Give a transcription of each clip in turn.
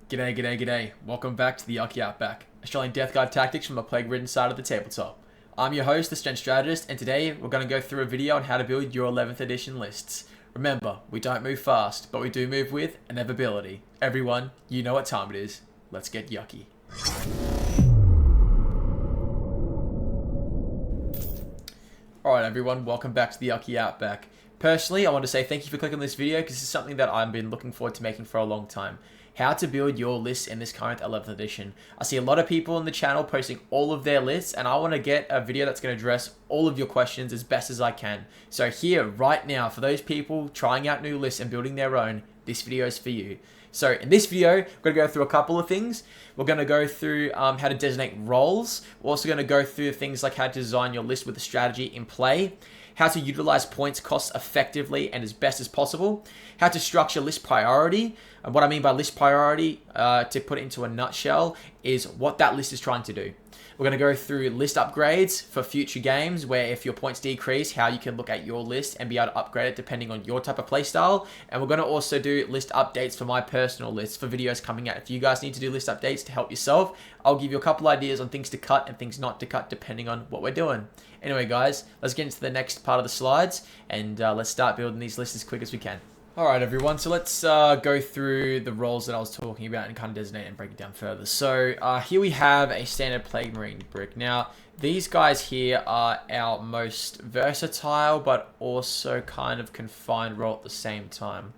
G'day, g'day, g'day. Welcome back to the Yucky Outback, Australian Death Guard tactics from the plague-ridden side of the tabletop. I'm your host, the Strength Strategist, and today we're going to go through a video on how to build your 11th edition lists. Remember, we don't move fast, but we do move with inevitability. Everyone, you know what time it is. Let's get yucky. Alright everyone, welcome back to the Yucky Outback. Personally, I want to say thank you for clicking on this video because this is something that I've been looking forward to making for a long time. How to build your lists in this current 11th edition. I see a lot of people on the channel posting all of their lists, and I want to get a video that's going to address all of your questions as best as I can. So here, right now, for those people trying out new lists and building their own, this video is for you. So in this video, we're going to go through a couple of things. We're going to go through how to designate roles. We're also going to go through things like how to design your list with a strategy in play, how to utilize points costs effectively and as best as possible, how to structure list priority. And what I mean by list priority, to put it into a nutshell, is what that list is trying to do. We're going to go through list upgrades for future games, where if your points decrease, how you can look at your list and be able to upgrade it depending on your type of playstyle. And we're going to also do list updates for my personal list for videos coming out. If you guys need to do list updates to help yourself, I'll give you a couple ideas on things to cut and things not to cut depending on what we're doing. Anyway guys, let's get into the next part of the slides and let's start building these lists as quick as we can. Alright everyone, so let's go through the roles that I was talking about and kind of designate and break it down further. So here we have a standard Plague Marine brick. Now, these guys here are our most versatile but also kind of confined role at the same time.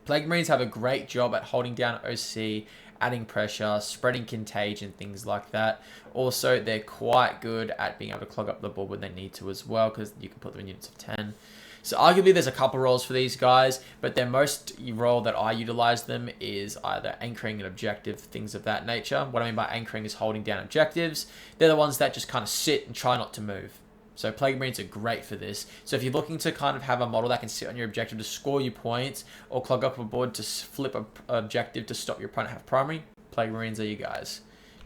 Plague Marines have a great job at holding down OC, adding pressure, spreading contagion, things like that. Also, they're quite good at being able to clog up the board when they need to as well, because you can put them in units of 10. So arguably there's a couple roles for these guys, but their most role that I utilize them is either anchoring an objective, things of that nature. What I mean by anchoring is holding down objectives. They're the ones that just kind of sit and try not to move. So Plague Marines are great for this. So if you're looking to kind of have a model that can sit on your objective to score you points, or clog up a board to flip an objective to stop your opponent have primary, Plague Marines are you guys.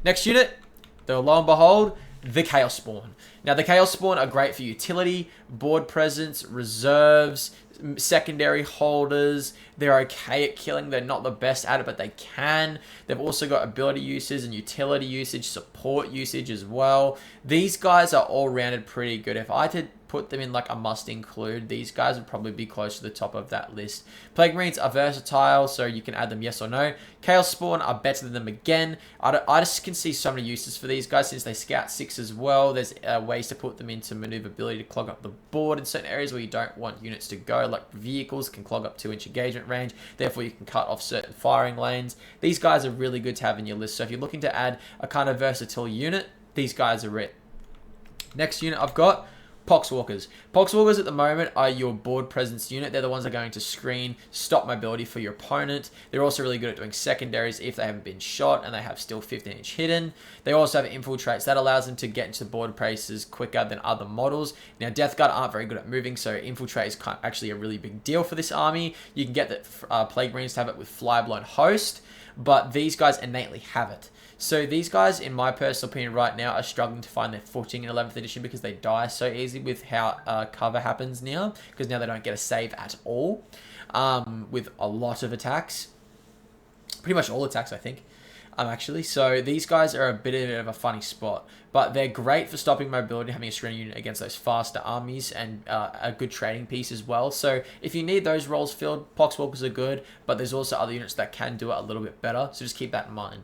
Next unit, though, lo and behold, the Chaos Spawn. Now, the Chaos Spawn are great for utility, board presence, reserves, secondary holders. They're okay at killing. They're not the best at it, but they can. They've also got ability usage and utility usage, support usage as well. These guys are all rounded pretty good. If I had to put them in like a must include, these guys would probably be close to the top of that list. Plague Marines are versatile, so you can add them yes or no. Chaos Spawn are better than them again. I just can see so many uses for these guys since they scout 6 as well. There's ways to put them into maneuverability to clog up the board in certain areas where you don't want units to go, like vehicles can clog up 2-inch engagement range, therefore you can cut off certain firing lanes. These guys are really good to have in your list, so if you're looking to add a kind of versatile unit, these guys are it. Next unit I've got Poxwalkers. Poxwalkers at the moment are your board presence unit. They're the ones that are going to screen, stop mobility for your opponent. They're also really good at doing secondaries if they haven't been shot and they have still 15-inch hidden. They also have infiltrates. That allows them to get into board places quicker than other models. Now, Death Guard aren't very good at moving, so infiltrate is actually a really big deal for this army. You can get that Plague Marines to have it with Flyblown Host, but these guys innately have it. So these guys, in my personal opinion right now, are struggling to find their footing in 11th edition because they die so easy with how cover happens now, because now they don't get a save at all, with a lot of attacks. Pretty much all attacks, I think, actually. So these guys are a bit of a funny spot, but they're great for stopping mobility, having a screening unit against those faster armies, and a good trading piece as well. So if you need those roles filled, Poxwalkers are good, but there's also other units that can do it a little bit better, so just keep that in mind.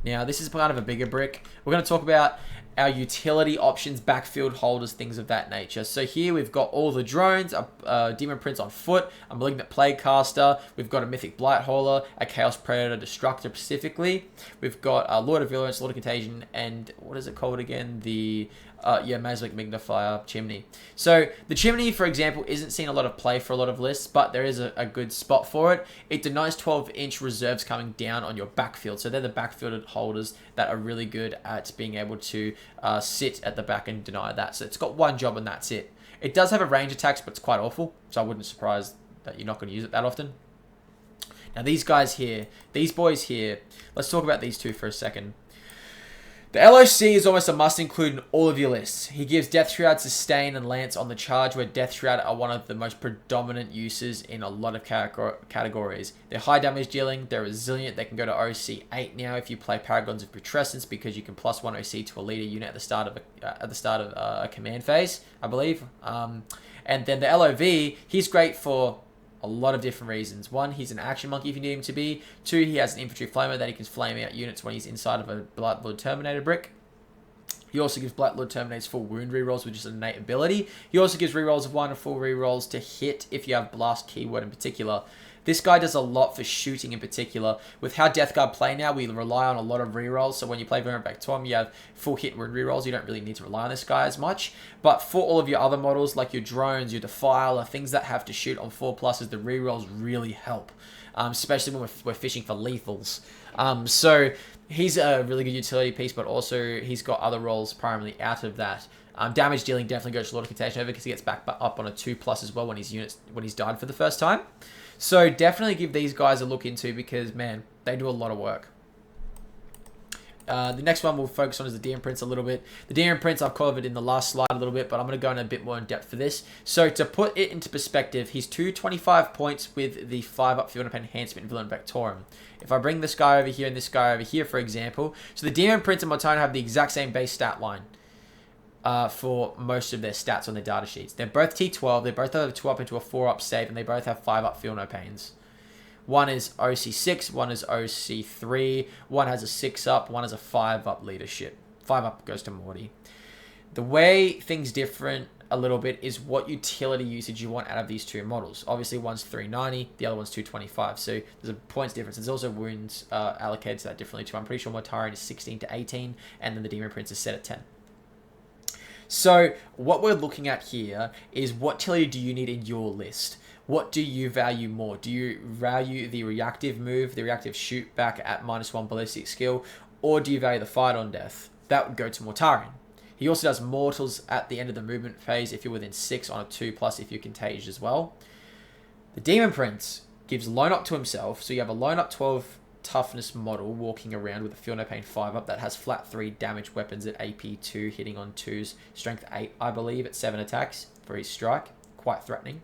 Now, this is kind of a bigger brick. We're going to talk about our utility options, backfield holders, things of that nature. So here we've got all the drones, a Demon Prince on foot, a Malignant Plague Caster. We've got a Mythic Blight Hauler, a Chaos Predator Destructor specifically. We've got a Lord of Virulence, Lord of Contagion, and what is it called again? The Masmic Magnifier Chimney. So the Chimney, for example, isn't seeing a lot of play for a lot of lists, but there is a good spot for it. It denies 12-inch reserves coming down on your backfield. So they're the backfielded holders that are really good at being able to sit at the back and deny that. So it's got one job and that's it. It does have a range attacks, but it's quite awful. So I wouldn't be surprised that you're not going to use it that often. Now these guys here, these boys here, let's talk about these two for a second. The LOC is almost a must include in all of your lists. He gives Death Shroud, Sustain, and Lance on the charge, where Death Shroud are one of the most predominant uses in a lot of categories. They're high damage dealing, they're resilient, they can go to OC 8 now if you play Paragons of Putrescence, because you can plus 1 OC to a leader unit at the start of a command phase, I believe. And then the LOV, he's great for a lot of different reasons. One, he's an action monkey if you need him to be. Two, he has an infantry flamer that he can flame out units when he's inside of a Blightlord Terminator brick. He also gives Blightlord Terminators full wound rerolls, which is an innate ability. He also gives rerolls of 1 and full rerolls to hit if you have blast keyword in particular. This guy does a lot for shooting in particular. With how Death Guard play now, we rely on a lot of rerolls. So when you play Outback Tom, you have full hit and rerolls. You don't really need to rely on this guy as much. But for all of your other models, like your drones, your Defiler, things that have to shoot on 4+, the rerolls really help. Especially when we're fishing for lethals. So he's a really good utility piece, but also he's got other roles primarily out of that. Damage dealing definitely goes to Lord of Contagion over because he gets back up on a 2+ as well when he's died for the first time. So definitely give these guys a look into because, man, they do a lot of work. The next one we'll focus on is the DM Prince a little bit. The DM Prince I've covered in the last slide a little bit, but I'm going to go in a bit more in depth for this. So to put it into perspective, he's 225 points with the 5+ Field Enhancement in Villain Vectorum. If I bring this guy over here and this guy over here, for example, so the DM Prince and Mortarion have the exact same base stat line. For most of their stats on their data sheets. They're both T12, they both have a 2+ into a 4+ save, and they both have 5+ Feel No Pains. One is OC6, one is OC3, one has a 6+, one has a 5+ leadership. 5+ goes to Morty. The way things different a little bit is what utility usage you want out of these two models. Obviously, one's 390, the other one's 225, so there's a points difference. There's also wounds allocated to that differently too. I'm pretty sure Mortarion is 16 to 18, and then the Demon Prince is set at 10. So what we're looking at here is what utility do you need in your list? What do you value more? Do you value the reactive move, the reactive shoot back at -1 ballistic skill, or do you value the fight on death? That would go to Mortarion. He also does mortals at the end of the movement phase if you're within 6 on a 2+ if you're contagious as well. The Demon Prince gives lone up to himself, so you have a lone up 12 toughness model walking around with a Feel No Pain 5+ that has flat 3 damage weapons at AP 2, hitting on 2s, strength 8 I believe at 7 attacks for his strike, quite threatening.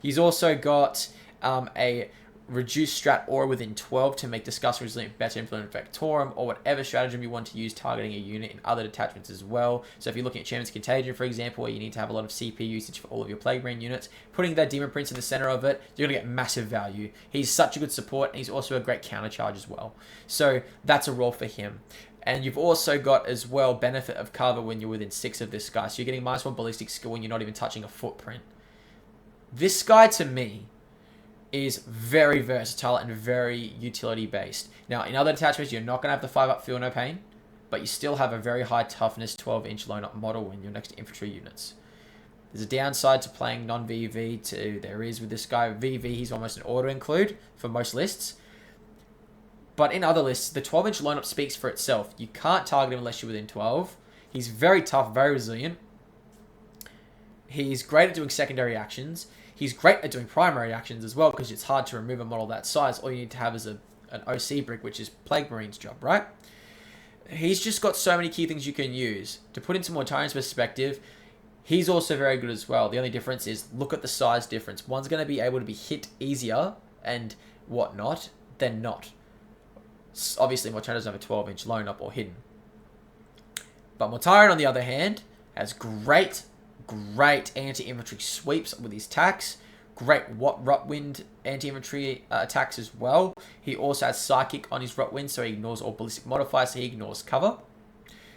He's also got a reduced strat aura within 12 to make Disgust Resilient better in Villain Vectorum, or whatever stratagem you want to use targeting a unit in other detachments as well. So if you're looking at Champion's Contagion, for example, where you need to have a lot of CP usage for all of your Plague Marine units, putting that Demon Prince in the center of it, you're going to get massive value. He's such a good support, and he's also a great counter charge as well. So that's a role for him. And you've also got as well benefit of cover when you're within 6 of this guy. So you're getting -1 ballistic skill when you're not even touching a footprint. This guy, to me, is very versatile and very utility based. Now, in other detachments, you're not going to have the 5+ Feel No Pain, but you still have a very high toughness 12-inch lone up model when you're next to infantry units. There's a downside to playing non-VV too. There is with this guy. VV, he's almost an auto-include for most lists. But in other lists, the 12-inch lone up speaks for itself. You can't target him unless you're within 12. He's very tough, very resilient. He's great at doing secondary actions. He's great at doing primary actions as well, because it's hard to remove a model that size. All you need to have is an OC brick, which is Plague Marine's job, right? He's just got so many key things you can use. To put into Mortarion's perspective, he's also very good as well. The only difference is, look at the size difference. One's going to be able to be hit easier and whatnot than not. Obviously, Mortarion doesn't have a 12-inch lone up or hidden. But Mortarion, on the other hand, has great anti-infantry sweeps with his attacks. Great Rotwind anti-infantry attacks as well. He also has Psychic on his Rotwind, so he ignores all ballistic modifiers, so he ignores cover.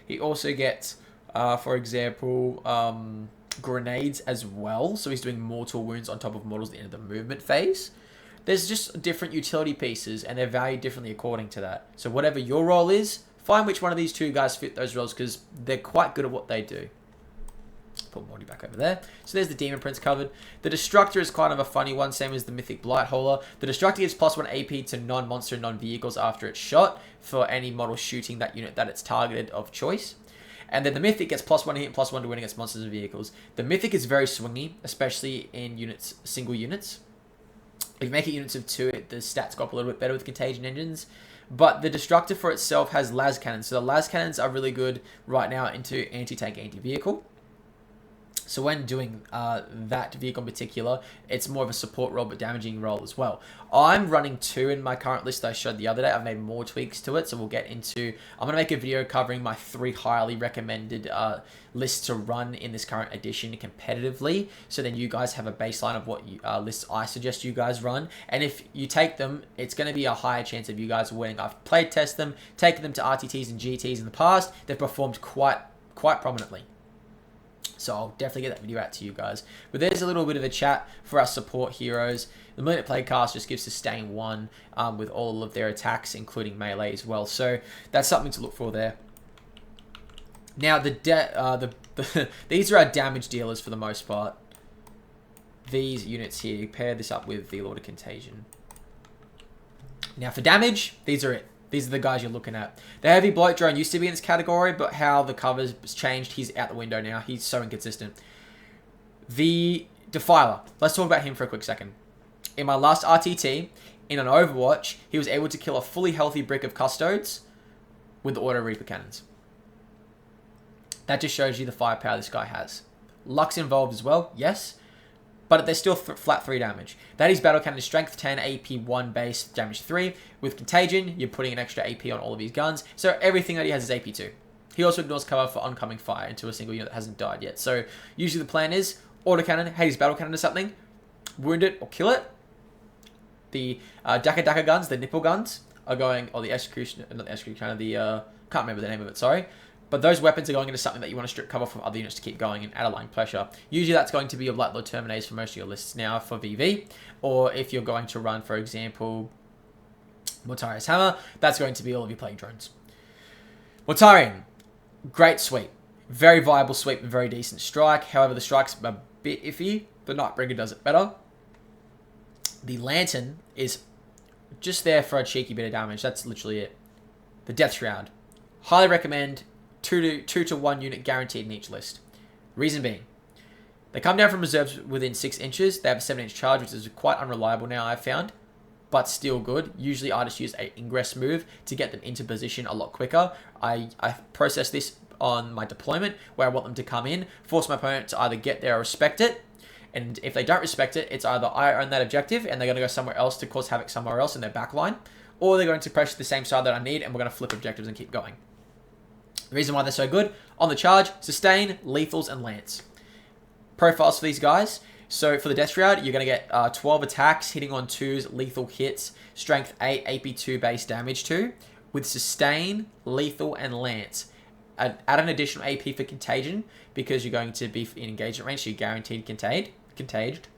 He also gets, for example, grenades as well, so he's doing mortal wounds on top of models at the end of the movement phase. There's just different utility pieces, and they're valued differently according to that. So whatever your role is, find which one of these two guys fit those roles, because they're quite good at what they do. Put Morty back over there. So there's the Demon Prince covered. The Destructor is kind of a funny one, same as the Mythic Blightholer. The Destructor gives +1 AP to non-monster and non-vehicles after it's shot for any model shooting that unit that it's targeted of choice. And then the Mythic gets +1 hit and +1 to win against monsters and vehicles. The Mythic is very swingy, especially in units, single units. If you make it units of 2, the stats go up a little bit better with Contagion engines. But the Destructor for itself has las cannons. So the las cannons are really good right now into anti-tank, anti-vehicle. So when doing that vehicle in particular, it's more of a support role but damaging role as well. I'm running 2 in my current list that I showed the other day. I've made more tweaks to it, so we'll get into... I'm going to make a video covering my 3 highly recommended lists to run in this current edition competitively. So then you guys have a baseline of what lists I suggest you guys run. And if you take them, it's going to be a higher chance of you guys winning. I've played test them, taken them to RTTs and GTs in the past. They've performed quite prominently. So I'll definitely get that video out to you guys. But there's a little bit of a chat for our support heroes. The Minute Play cast just gives sustain 1 with all of their attacks, including melee as well. So that's something to look for there. Now, these are our damage dealers for the most part. These units here, pair this up with the Lord of Contagion. Now for damage, these are it. These are the guys you're looking at. The Heavy Bloat Drone used to be in this category, but how the cover's changed, he's out the window now. He's so inconsistent. The Defiler. Let's talk about him for a quick second. In my last RTT, in an Overwatch, he was able to kill a fully healthy brick of Custodes with the Auto Reaper Cannons. That just shows you the firepower this guy has. Luck's involved as well, yes. But they're still flat 3 damage. That is Battle Cannon Strength 10, AP 1 base, damage 3. With Contagion, you're putting an extra AP on all of his guns. So everything that he has is AP 2. He also ignores cover for oncoming fire into a single unit that hasn't died yet. So usually the plan is Autocannon, Hades Battle Cannon or something, wound it or kill it. The Daka guns, the nipple guns, are going, or the Executioner, not the Executioner, the, can't remember the name of it, sorry. But those weapons are going into something that you want to strip cover from other units to keep going and add aligned pressure. Usually that's going to be your Black Lord Terminators for most of your lists now for VV. Or if you're going to run, for example, Mortarion's Hammer, that's going to be all of your Plague Drones. Mortarion, great sweep. Very viable sweep and very decent strike. However, the strike's a bit iffy. The Nightbringer does it better. The Lantern is just there for a cheeky bit of damage. That's literally it. The Death Shroud. Highly recommend 2 to 1 unit guaranteed in each list. Reason being, they come down from reserves within 6 inches. They have a 7-inch charge, which is quite unreliable now, I've found, but still good. Usually I just use an ingress move to get them into position a lot quicker. I process this on my deployment where I want them to come in, force my opponent to either get there or respect it. And if they don't respect it, it's either I own that objective and they're going to go somewhere else to cause havoc somewhere else in their backline, or they're going to pressure the same side that I need and we're going to flip objectives and keep going. The reason why they're so good, on the charge, sustain, lethals, and lance. Profiles for these guys. So for the Death Shroud, you're going to get 12 attacks, hitting on 2s, lethal hits, strength 8, AP 2 base damage 2, with sustain, lethal, and lance. Add an additional AP for contagion, because you're going to be in engagement range, so you're guaranteed contaged.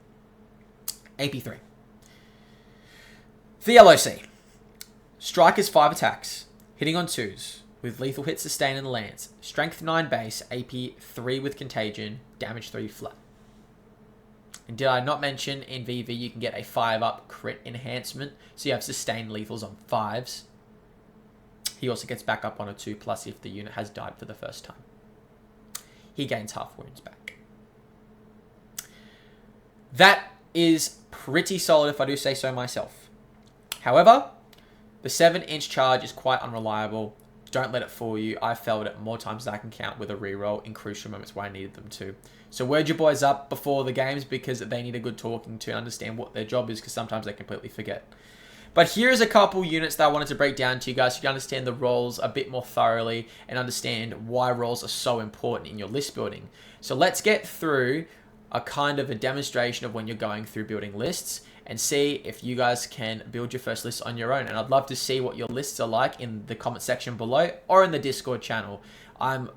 AP 3. For the LOC, strike is 5 attacks, hitting on 2s. With lethal hit, sustain, and lance. Strength 9 base, AP 3 with contagion, damage 3 flat. And did I not mention in VV you can get a 5-up crit enhancement, so you have sustained lethals on 5s. He also gets back up on a 2+ if the unit has died for the first time. He gains half wounds back. That is pretty solid if I do say so myself. However, the 7-inch charge is quite unreliable. Don't let it fool you. I failed it more times than I can count with a reroll in crucial moments where I needed them to. So word your boys up before the games because they need a good talking to understand what their job is because sometimes they completely forget. But here's a couple units that I wanted to break down to you guys so you can understand the roles a bit more thoroughly and understand why roles are so important in your list building. So let's get through a kind of a demonstration of when you're going through building lists and see if you guys can build your first list on your own. And I'd love to see what your lists are like in the comment section below or in the Discord channel. I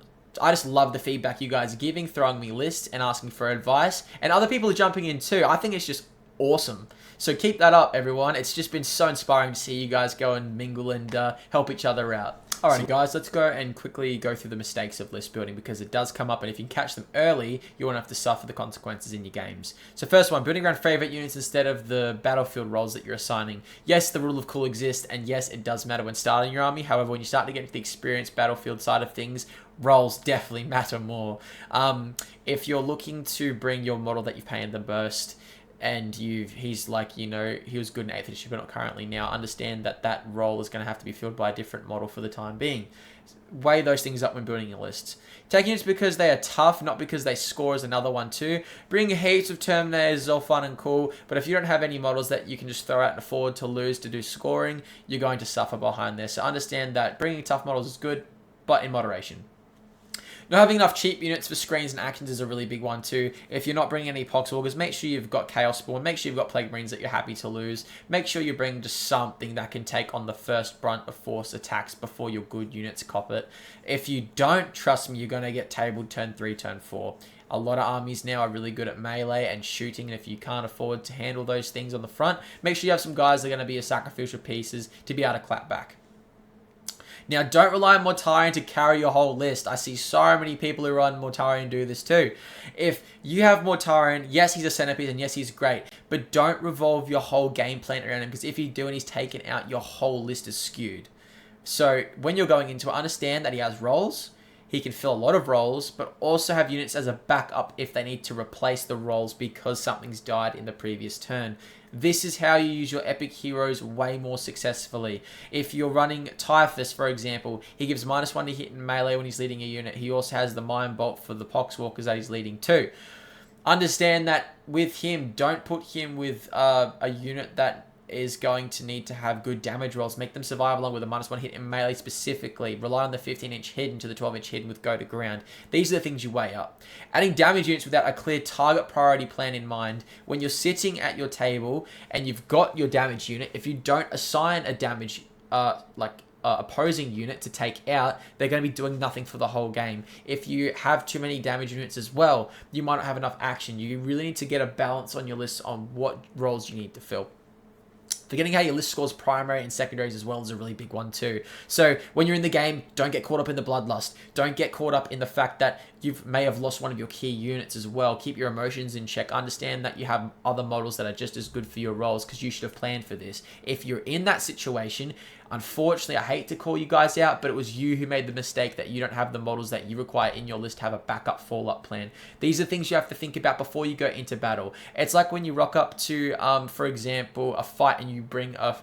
just love the feedback you guys are giving, throwing me lists and asking for advice. And other people are jumping in too. I think it's just awesome. So keep that up, everyone. It's just been so inspiring to see you guys go and mingle and help each other out. Alrighty guys, let's go and quickly go through the mistakes of list building because it does come up, and if you can catch them early, you won't have to suffer the consequences in your games. So first one, building around favorite units instead of the battlefield roles that you're assigning. Yes, the rule of cool exists, and yes, it does matter when starting your army. However, when you start to get into the experienced battlefield side of things, roles definitely matter more. If you're looking to bring your model that you've painted the most and he's like, you know, he was good in 8th edition, but not currently now, understand that that role is going to have to be filled by a different model for the time being. Weigh those things up when building your lists. Taking units because they are tough, not because they score, is another one too. Bringing heaps of Terminators is all fun and cool, but if you don't have any models that you can just throw out and afford to lose to do scoring, you're going to suffer behind there. So understand that bringing tough models is good, but in moderation. Not having enough cheap units for screens and actions is a really big one too. If you're not bringing any Poxwalkers, make sure you've got Chaos Spawn, make sure you've got Plague Marines that you're happy to lose. Make sure you bring just something that can take on the first brunt of force attacks before your good units cop it. If you don't, trust me, you're going to get tabled turn 3, turn 4. A lot of armies now are really good at melee and shooting, and if you can't afford to handle those things on the front, make sure you have some guys that are going to be your sacrificial pieces to be able to clap back. Now, don't rely on Mortarion to carry your whole list. I see so many people who run Mortarion do this too. If you have Mortarion, yes, he's a centerpiece, and yes, he's great, but don't revolve your whole game plan around him, because if you do and he's taken out, your whole list is skewed. So when you're going into it, understand that he has roles. He can fill a lot of roles, but also have units as a backup if they need to replace the roles because something's died in the previous turn. This is how you use your epic heroes way more successfully. If you're running Typhus, for example, he gives -1 to hit in melee when he's leading a unit. He also has the Mind Bolt for the Poxwalkers that he's leading too. Understand that with him, don't put him with a unit that is going to need to have good damage rolls. Make them survive along with a -1 hit in melee specifically. Rely on the 15-inch hidden to the 12-inch hidden with go to ground. These are the things you weigh up. Adding damage units without a clear target priority plan in mind. When you're sitting at your table and you've got your damage unit, if you don't assign a damage opposing unit to take out, they're going to be doing nothing for the whole game. If you have too many damage units as well, you might not have enough action. You really need to get a balance on your list on what roles you need to fill. Forgetting how your list scores primary and secondaries as well is a really big one too. So when you're in the game, don't get caught up in the bloodlust. Don't get caught up in the fact that you may have lost one of your key units as well. Keep your emotions in check. Understand that you have other models that are just as good for your roles, because you should have planned for this. If you're in that situation, unfortunately, I hate to call you guys out, but it was you who made the mistake that you don't have the models that you require in your list to have a backup fall-up plan. These are things you have to think about before you go into battle. It's like when you rock up to, for example, a fight and you bring a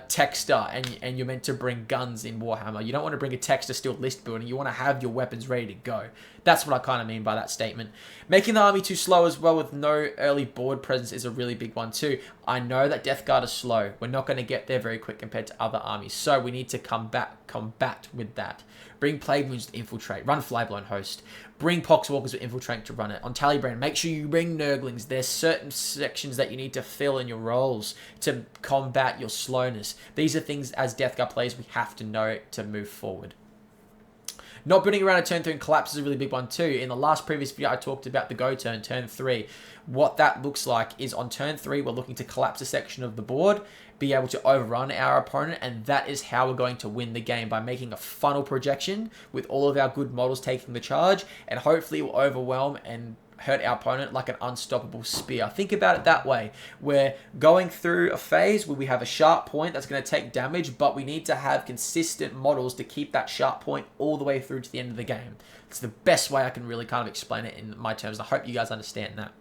Texter and you're meant to bring guns in Warhammer. You don't want to bring a Texter still list building. You want to have your weapons ready to go. That's what I kind of mean by that statement. Making the army too slow as well with no early board presence is a really big one too. I know that Death Guard is slow. We're not going to get there very quick compared to other armies. So we need to combat with that. Bring Plague Moons to infiltrate. Run Flyblown Host. Bring Poxwalkers with infiltrate to run it. On Tallybrand, make sure you bring Nurglings. There's certain sections that you need to fill in your roles to combat your slowness. These are things as Death Guard players we have to know to move forward. Not building around a turn 3 and collapse is a really big one too. In the last previous video, I talked about the go turn 3. What that looks like is on turn 3, we're looking to collapse a section of the board, be able to overrun our opponent, and that is how we're going to win the game, by making a funnel projection with all of our good models taking the charge, and hopefully it will overwhelm and hurt our opponent like an unstoppable spear. Think about it that way. We're going through a phase where we have a sharp point that's going to take damage, but we need to have consistent models to keep that sharp point all the way through to the end of the game. It's the best way I can really kind of explain it in my terms. I hope you guys understand that.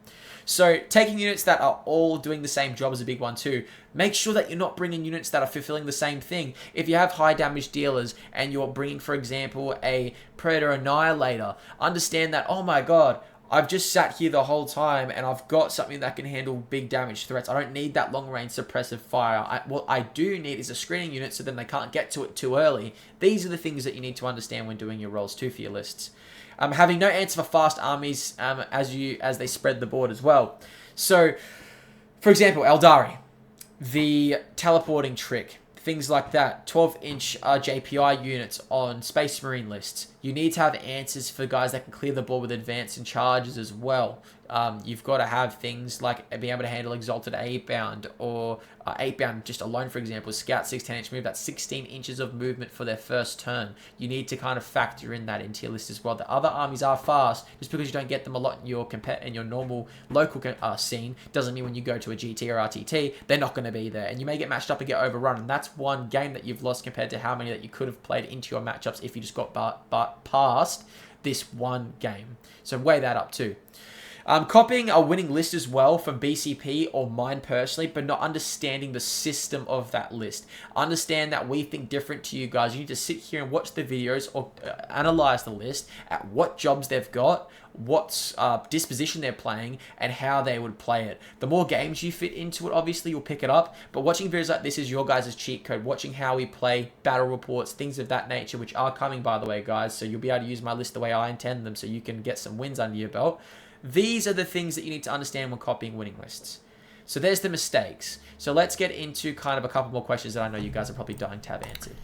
So taking units that are all doing the same job is a big one too. Make sure that you're not bringing units that are fulfilling the same thing. If you have high damage dealers and you're bringing, for example, a Predator Annihilator, understand that, oh my god, I've just sat here the whole time and I've got something that can handle big damage threats. I don't need that long-range suppressive fire. What I do need is a screening unit so then they can't get to it too early. These are the things that you need to understand when doing your roles too for your lists. Having no answer for fast armies as they spread the board as well. So, for example, Eldari, the teleporting trick, things like that. 12-inch JPI units on Space Marine lists. You need to have answers for guys that can clear the board with advance and charges as well. You've got to have things like being able to handle Exalted 8-bound or 8-bound just alone, for example. Scout 10-inch move, that's 16 inches of movement for their first turn. You need to kind of factor in that into your list as well. The other armies are fast. Just because you don't get them a lot in your normal local scene doesn't mean when you go to a GT or RTT, they're not going to be there. And you may get matched up and get overrun. And that's one game that you've lost compared to how many that you could have played into your matchups if you just got past this one game. So weigh that up too. Copying a winning list as well from BCP or mine personally, but not understanding the system of that list. Understand that we think different to you guys. You need to sit here and watch the videos or analyze the list at what jobs they've got, what disposition they're playing, and how they would play it. The more games you fit into it, obviously you'll pick it up, but watching videos like this is your guys' cheat code. Watching how we play, battle reports, things of that nature, which are coming, by the way, guys, so you'll be able to use my list the way I intend them so you can get some wins under your belt. These are the things that you need to understand when copying winning lists. So there's the mistakes. So let's get into kind of a couple more questions that I know you guys are probably dying to have answered.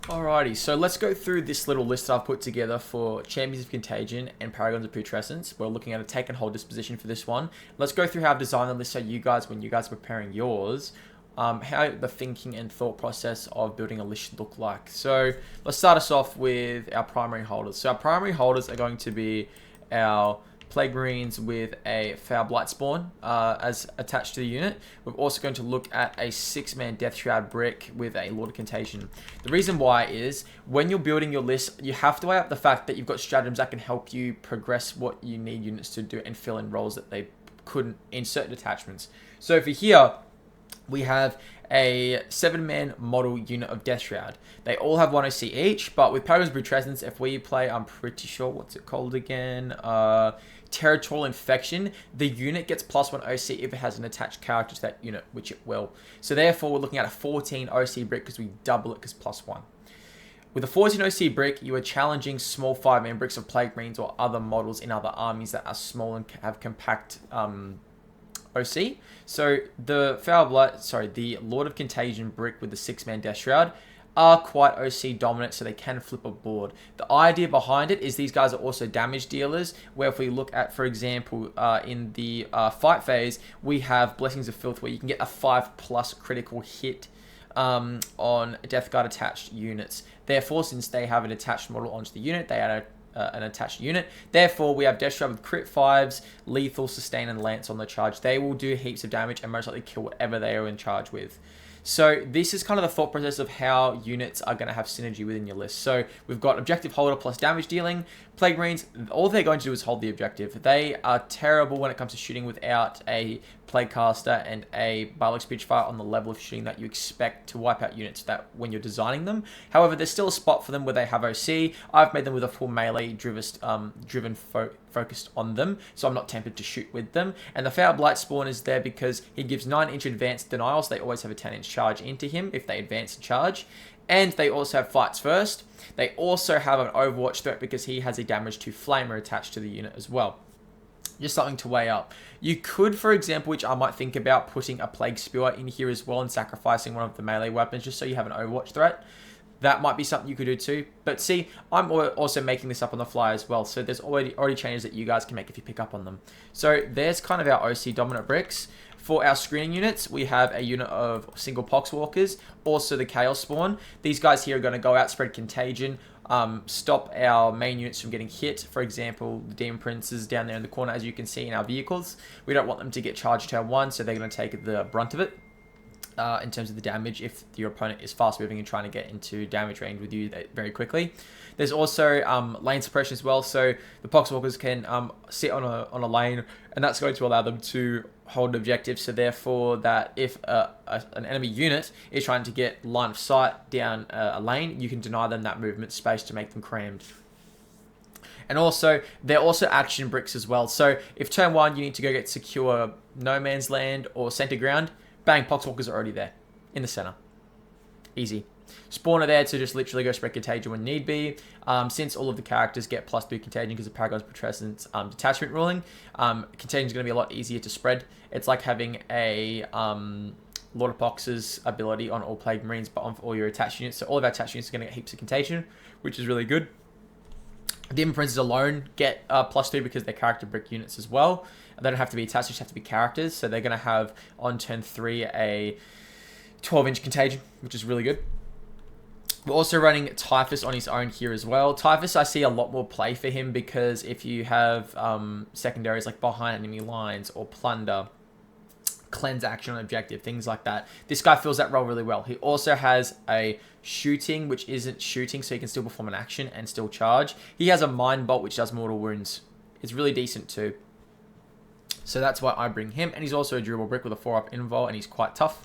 Alrighty, so let's go through this little list that I've put together for Champions of Contagion and Paragons of Putrescence. We're looking at a take and hold disposition for this one. Let's go through how I've designed the list so you guys, when you guys are preparing yours, how the thinking and thought process of building a list should look like. So let's start us off with our primary holders. So our primary holders are going to be our Plague Marines with a Foul Blight Spawn as attached to the unit. We're also going to look at a 6-man Death Shroud Brick with a Lord of Contagion. The reason why is, when you're building your list, you have to weigh up the fact that you've got stratagems that can help you progress what you need units to do and fill in roles that they couldn't in certain attachments. So for here, we have a 7-man model unit of Death Shroud. They all have 1 OC each, but with Paragons of Putrescence, if we play, I'm pretty sure, what's it called again? Territorial Infection, the unit gets +1 OC if it has an attached character to that unit, which it will. So therefore, we're looking at a 14 OC brick because we double it because +1. With a 14 OC brick, you are challenging small 5-man bricks of Plague Marines or other models in other armies that are small and have compact OC. So the Lord of Contagion brick with the 6-man Death Shroud are quite OC dominant, so they can flip a board. The idea behind it is these guys are also damage dealers, where if we look at, for example, in the fight phase, we have Blessings of Filth, where you can get a 5+ critical hit on Death Guard attached units. Therefore, since they have an attached model onto the unit, they add an attached unit. Therefore, we have Death Shroud with crit 5s, lethal, sustain, and lance on the charge. They will do heaps of damage and most likely kill whatever they are in charge with. So this is kind of the thought process of how units are going to have synergy within your list. So we've got objective holder plus damage dealing. Plague Marines, all they're going to do is hold the objective. They are terrible when it comes to shooting without a Plague Caster and a Biologic Speechfire on the level of shooting that you expect to wipe out units that when you're designing them. However, there's still a spot for them where they have OC. I've made them with a full melee focused on them, so I'm not tempted to shoot with them. And the Foul Blight Spawn is there because he gives 9-inch advanced denials. They always have a 10-inch charge into him if they advance and charge. And they also have fights first. They also have an Overwatch threat because he has a damage to Flamer attached to the unit as well. Just something to weigh up. You could, for example, which I might think about, putting a Plague Spewer in here as well and sacrificing one of the melee weapons just so you have an Overwatch threat. That might be something you could do too. But see, I'm also making this up on the fly as well. So there's already changes that you guys can make if you pick up on them. So there's kind of our OC dominant bricks. For our screening units, we have a unit of single Poxwalkers, also the Chaos Spawn. These guys here are going to go out, spread Contagion, stop our main units from getting hit. For example, the Demon Princes down there in the corner, as you can see in our vehicles. We don't want them to get charged turn 1, so they're going to take the brunt of it. In terms of the damage, if your opponent is fast moving and trying to get into damage range with you very quickly. There's also lane suppression as well, so the Poxwalkers can sit on a lane, and that's going to allow them to hold an objective. So therefore, that if an enemy unit is trying to get line of sight down a lane, you can deny them that movement space to make them crammed. And also, they're also action bricks as well. So if turn 1 you need to go get secure no man's land or center ground, bang, Poxwalkers are already there in the center. Easy. Spawn are there to just literally go spread Contagion when need be. Since all of the characters get +2 Contagion because of Paragons Putrescence detachment ruling, Contagion is going to be a lot easier to spread. It's like having a Lord of Pox's ability on all Plague Marines, but on all your attached units. So all of our attached units are going to get heaps of Contagion, which is really good. Demon Princes alone get +2 because they're character brick units as well. They don't have to be attached, they just have to be characters. So they're going to have on turn 3 a 12-inch Contagion, which is really good. We're also running Typhus on his own here as well. Typhus, I see a lot more play for him because if you have secondaries like behind enemy lines or plunder, cleanse action on objective, things like that, this guy fills that role really well. He also has a shooting, which isn't shooting, so he can still perform an action and still charge. He has a Mind Bolt, which does mortal wounds. It's really decent too. So that's why I bring him. And he's also a durable brick with a 4-up invul, and he's quite tough.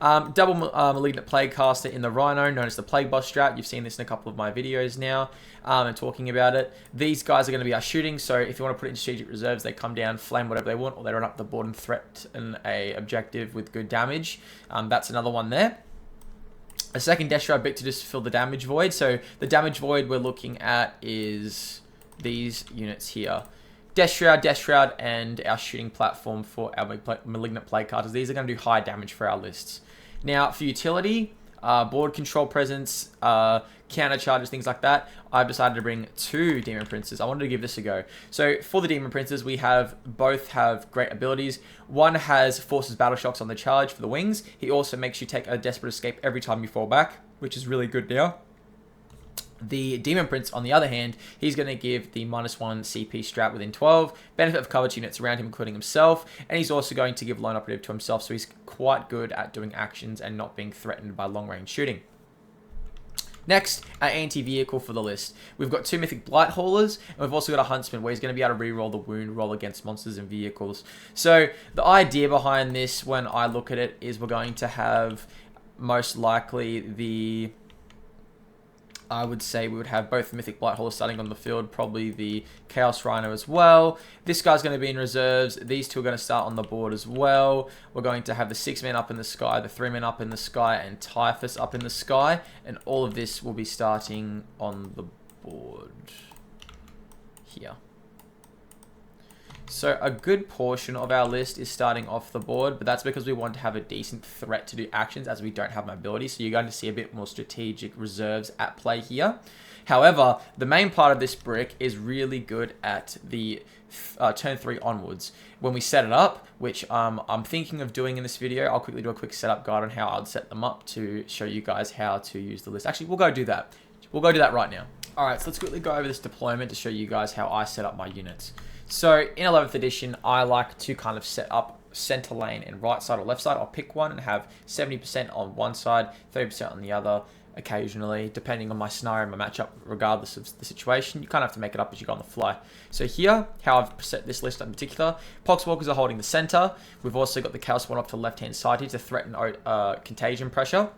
Double Malignant Plaguecaster in the Rhino, known as the Plague Boss strat. You've seen this in a couple of my videos now, and talking about it. These guys are going to be our shooting, so if you want to put it in strategic reserves, they come down, flame whatever they want, or they run up the board and threaten a objective with good damage. That's another one there. A second Death Shroud Brick to just fill the damage void. So the damage void we're looking at is these units here. Death Shroud, and our shooting platform for our Malignant Plaguecasters. These are going to do high damage for our lists. Now, for utility, board control presence, counter charges, things like that, I've decided to bring 2 Demon Princes. I wanted to give this a go. So for the Demon Princes, we both have great abilities. One has forces battle shocks on the charge for the wings. He also makes you take a desperate escape every time you fall back, which is really good now. The Demon Prince, on the other hand, he's going to give the -1 CP strat within 12, benefit of cover to units around him, including himself, and he's also going to give lone operative to himself, so he's quite good at doing actions and not being threatened by long-range shooting. Next, our anti-vehicle for the list. We've got 2 Mythic Blight Haulers, and we've also got a Huntsman where he's going to be able to reroll the wound roll against monsters and vehicles. So the idea behind this, when I look at it, is we're going to have most likely I would say we would have both Mythic Blight Haulers starting on the field, probably the Chaos Rhino as well. This guy's going to be in reserves. These 2 are going to start on the board as well. We're going to have the 6-man up in the sky, the 3-man up in the sky, and Typhus up in the sky. And all of this will be starting on the board here. So a good portion of our list is starting off the board, but that's because we want to have a decent threat to do actions as we don't have mobility. So you're going to see a bit more strategic reserves at play here. However, the main part of this brick is really good at the turn 3 onwards. When we set it up, which I'm thinking of doing in this video, I'll quickly do a quick setup guide on how I'd set them up to show you guys how to use the list. Actually, we'll go do that. We'll go do that right now. All right, so let's quickly go over this deployment to show you guys how I set up my units. So in 11th edition, I like to kind of set up center lane and right side or left side. I'll pick one and have 70% on one side, 30% on the other, occasionally, depending on my scenario and my matchup, regardless of the situation. You kind of have to make it up as you go on the fly. So here, how I've set this list in particular, Poxwalkers are holding the center. We've also got the Chaos Spawn off to the left-hand side here to threaten contagion pressure.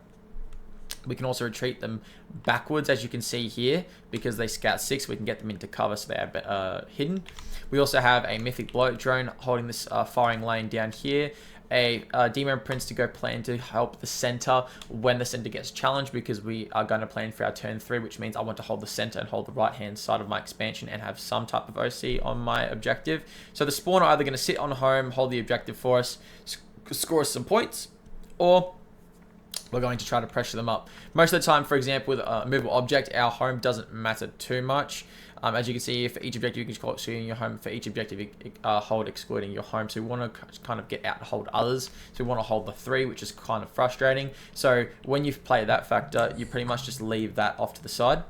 We can also retreat them backwards, as you can see here, because they scout 6. We can get them into cover so they are hidden. We also have a Mythic Bloat Drone holding this firing lane down here. A Demon Prince to go plan to help the center when the center gets challenged, because we are going to plan for our turn 3, which means I want to hold the center and hold the right-hand side of my expansion and have some type of OC on my objective. So the spawn are either going to sit on home, hold the objective for us, score us some points, or we're going to try to pressure them up. Most of the time, for example, with a movable object, our home doesn't matter too much. As you can see, for each objective, you can call excluding your home. For each objective, hold excluding your home. So we want to kind of get out and hold others. So we want to hold the 3, which is kind of frustrating. So when you play that factor, you pretty much just leave that off to the side.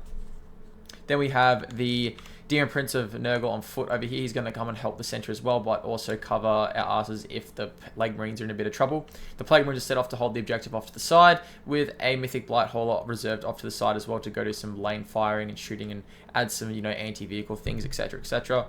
Then we have the Demon Prince of Nurgle on foot over here. He's going to come and help the center as well, but also cover our asses if the Plague Marines are in a bit of trouble. The Plague Marines are set off to hold the objective off to the side, with a Mythic Blight Hauler reserved off to the side as well to go do some lane firing and shooting and add some, anti-vehicle things, etc., etc.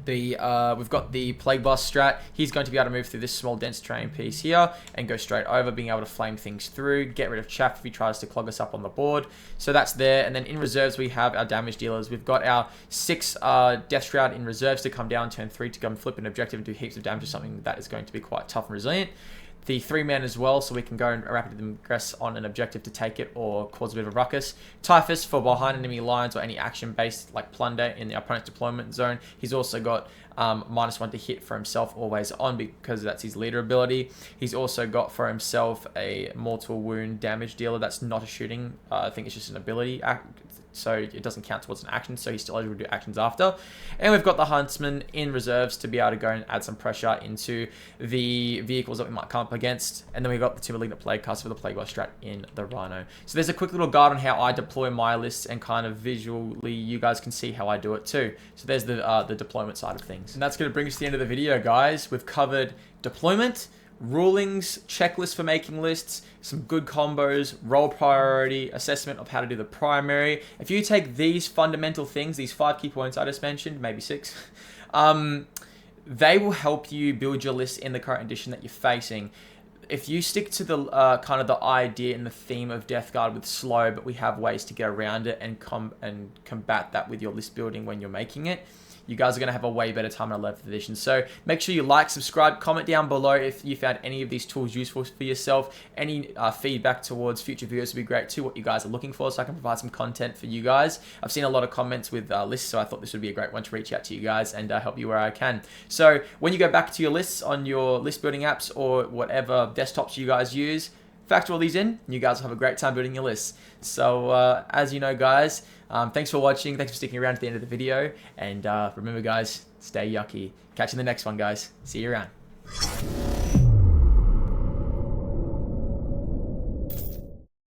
We've got the Plague Boss strat. He's going to be able to move through this small dense terrain piece here and go straight over, being able to flame things through, get rid of chaff if he tries to clog us up on the board. So that's there. And then in reserves, we have our damage dealers. We've got our 6 Death Shroud in reserves to come down turn 3 to come flip an objective and do heaps of damage to something that is going to be quite tough and resilient. The 3-man as well, so we can go and rapidly progress on an objective to take it or cause a bit of a ruckus. Typhus for behind enemy lines or any action-based like plunder in the opponent's deployment zone. He's also got -1 to hit for himself always on, because that's his leader ability. He's also got for himself a mortal wound damage dealer. That's not a shooting. I think it's just an ability. So it doesn't count towards an action, so he's still able to do actions after. And we've got the Huntsman in reserves to be able to go and add some pressure into the vehicles that we might come up against. And then we've got the 2 Malignant Plaguecaster for the Plague Boss strat in the Rhino. So there's a quick little guide on how I deploy my lists, and kind of visually you guys can see how I do it too. So there's the deployment side of things. And that's going to bring us to the end of the video, guys. We've covered deployment, rulings, checklists for making lists, some good combos, role priority, assessment of how to do the primary. If you take these fundamental things, these 5 key points I just mentioned, maybe 6, they will help you build your list in the current edition that you're facing. If you stick to the kind of the idea and the theme of Death Guard with slow, but we have ways to get around it and combat that with your list building when you're making it, you guys are going to have a way better time in 11th edition. So make sure you like, subscribe, comment down below if you found any of these tools useful for yourself. Any feedback towards future videos would be great too, what you guys are looking for, so I can provide some content for you guys. I've seen a lot of comments with lists, so I thought this would be a great one to reach out to you guys and help you where I can. So when you go back to your lists on your list building apps or whatever desktops you guys use, factor all these in, and you guys will have a great time building your lists. So as you know, guys, thanks for watching. Thanks for sticking around to the end of the video. And remember, guys, stay yucky. Catch you in the next one, guys. See you around.